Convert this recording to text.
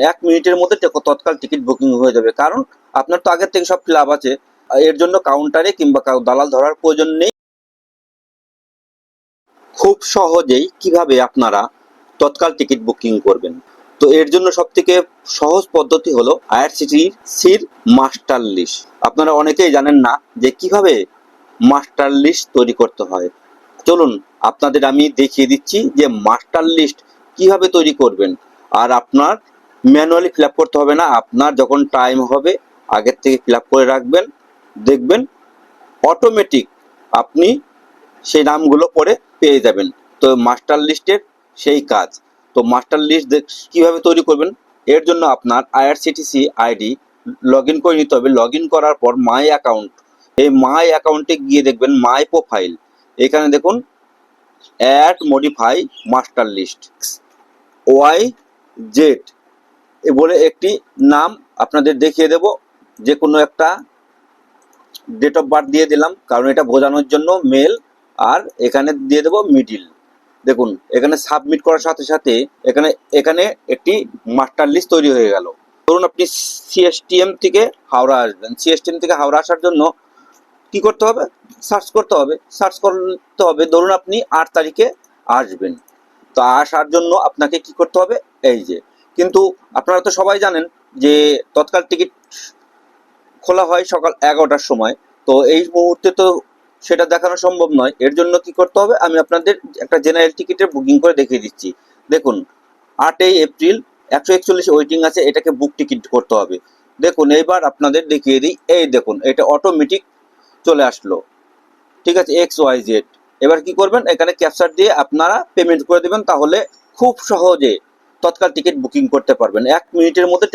1 মিনিটের মধ্যে তৎকাল ticket booking হয়ে যাবে, কারণ আপনার তো আগের থেকে সব ফিল আপ আছে। এর জন্য কাউন্টারে কিংবা দালাল ধরার প্রয়োজন নেই। খুব সহজেই কিভাবে আপনারা তৎকাল টিকিট বুকিং করবেন, তো এর জন্য সবথেকে সহজ পদ্ধতি হলো আইআরসিটিসির মাস্টার লিস্ট। আপনারা অনেকেই জানেন না যে কিভাবে মাস্টার লিস্ট তৈরি করতে হয়। চলুন আপনাদের আমি দেখিয়ে দিচ্ছি যে মাস্টার লিস্ট কিভাবে তৈরি করবেন। আর আপনার ম্যানুয়ালি ফিল আপ করতে হবে না, আপনার যখন টাইম হবে আগের থেকে ফিল আপ করে রাখবেন, দেখবেন অটোমেটিক আপনি সেই নামগুলো পরে পেয়ে যাবেন। তো মাস্টার লিস্টের সেই কাজ। তো মাস্টার লিস্ট কিভাবে তৈরি করবেন, এর জন্য আপনার আইআরসিটিসি আইডি লগ ইন করে নিতে হবে। লগ ইন করার পর মাই অ্যাকাউন্ট, এই মাই অ্যাকাউন্টে গিয়ে দেখবেন মাই প্রোফাইল, এখানে দেখুন add modify master list Y Z বলে একটি নাম আপনাদের দেখিয়ে দেব। যে কোনো একটা ডেট অফ বার্থ দিয়ে দিলাম, কারণ এটা বোঝানোর জন্য মেল। আর এখানে দিয়ে দেবো মিডিল। দেখুন এখানে সাবমিট করার সাথে সাথে এখানে এখানে একটি মাস্টার লিস্ট তৈরি হয়ে গেল। ধরুন আপনি সিএসটিএম থেকে হাওড়া আসবেন। সিএসটিএম থেকে হাওড়া আসার জন্য কি করতে হবে, সার্চ করতে হবে। ধরুন আপনি 8 তারিখে আসবেন, তো আসার জন্য আপনাকে কি করতে হবে, এই যে। কিন্তু আপনারা তো সবাই জানেন যে তৎকাল টিকিট খোলা হয় সকাল 11টার সময়। তো এই মুহূর্তে তো সেটা দেখানো সম্ভব নয়। এর জন্য কি করতে হবে, আমি আপনাদের একটা জেনারেল টিকিটের বুকিং করে দেখিয়ে দিচ্ছি। দেখুন 8ই এপ্রিল 141 ওয়েটিং আছে, এটাকে বুক টিকিট করতে হবে। দেখুন এইবার আপনাদের দেখিয়ে দিই, এই দেখুন এটা অটোমেটিক চলে আসলো, ঠিক আছে, XYZ। এবার কি করবেন, এখানে ক্যাপচার দিয়ে আপনারা পেমেন্ট করে দেবেন, তাহলে খুব সহজে তৎকাল টিকিট বুকিং করতে পারবেন। 1 মিনিটের মধ্যে